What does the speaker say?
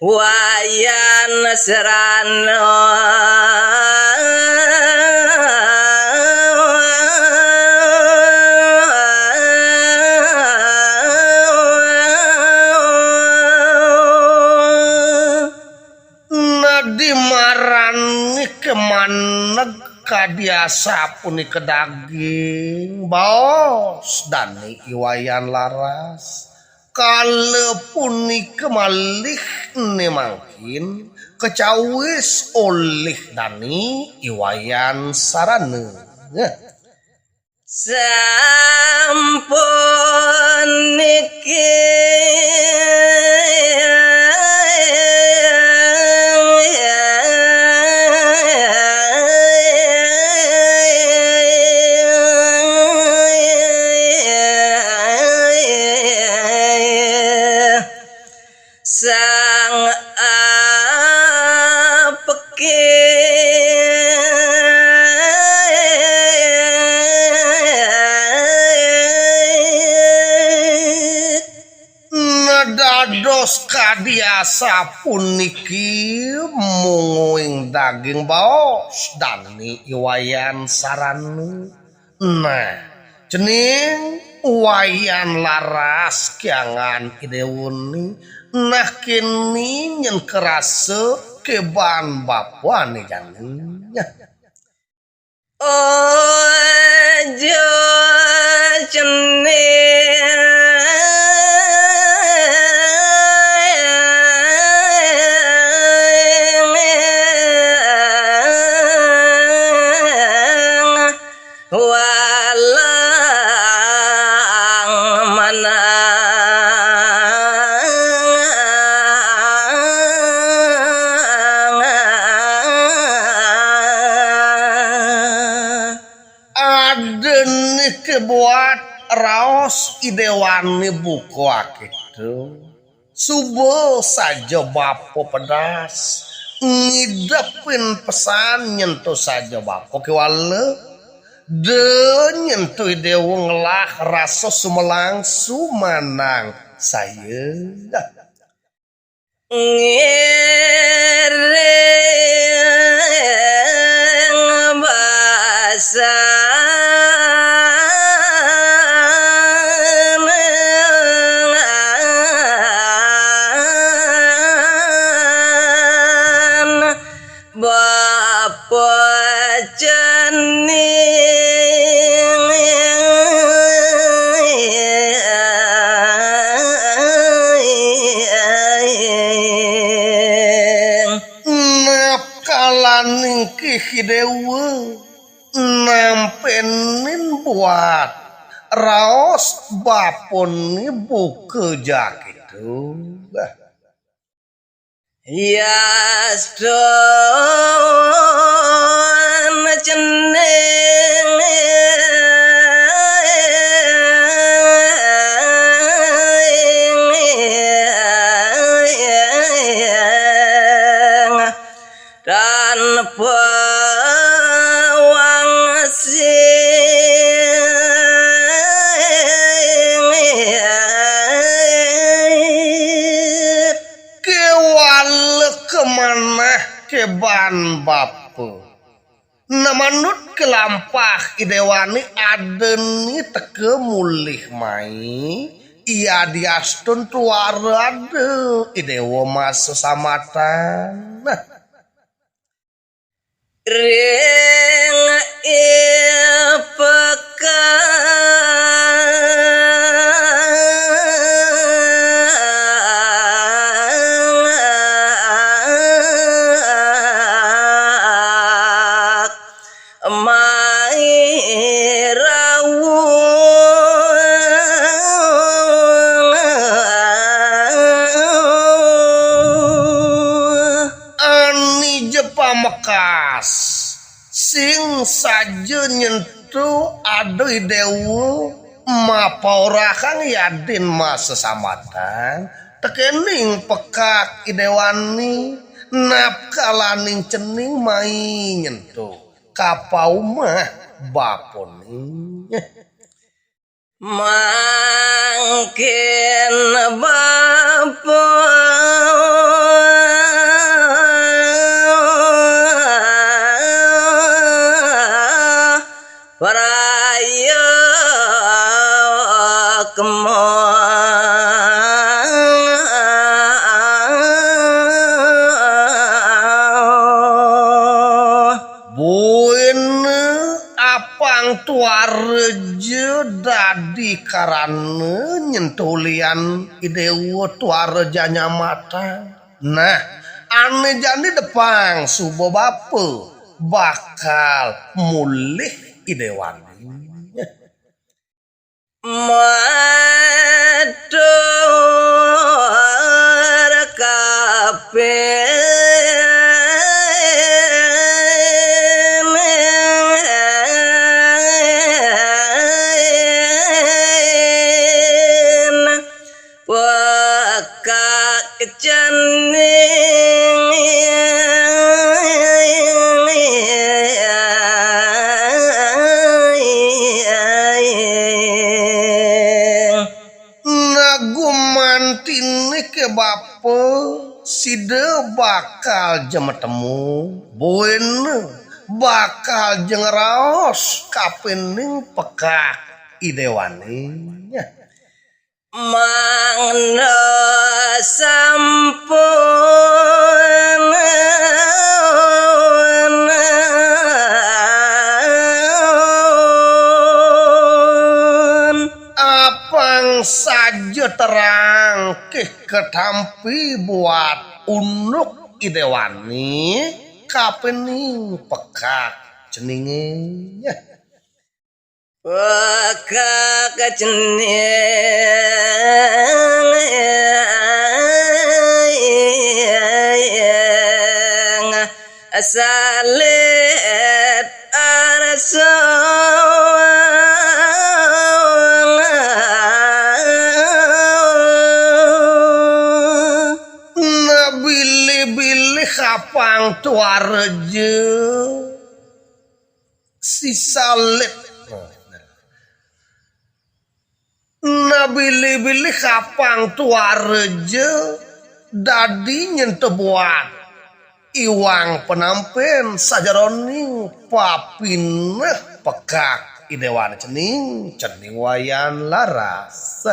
wayan serano dimarani kemana kadiasa puni ke daging bos dani iwayan laras kalepuni kemalih ne mangkin kecawis oleh dani iwayan sarane sampun niki sang dados kadiasa puniki munguing daging baos dani iwayan saranu nah cening wayan laras kiangan idewuni nah kini nyen kerasa keban bapuan janinya ojo walang mana adeni kebuat raos idewani buku akitu subuh saja bapo pedas ngidapin pesan nyentuh saja bapo kewala de nyentuh dewa ngelah rasa sumelang sumanang saya ngiring basa Bapak cening napkalaning kihidewa nampenin buat raos bapon ibu kerja gitu Yasdon ceneng dan pawang kemana keban bapu namanut kelampah idewani adeni teke mulih mai ia diastun tuarade idewa mas sesamatan ring ipekak mairawu ani jepa mekas sing saja nyentuh adoi dewa mapaurahang Yadin masa samatan tekening pekak idewani napkalaning cening main nyentuh kapau mah baponi mangkin bapa Paraya Buin apang tuareje dadi karana nyentulian idewo tuarejanya mata. Nah, ane jani depang subo bape bakal mulih idewani. Matur kapen wakak cening Nagumantini ke bape side bakal jemetemu buin bakal jengeraos kapening pekak idewani mangna sampun apang saja terang ketampi buat unuk idewani kapening pekak ceningnya wakak cening asalit arsa Bili-bili kapang tuareje si salit bili-bili kapang tuareje dadi nyentuh buat iwang penampen sajaroni papineh pekak idewan cening wayan laras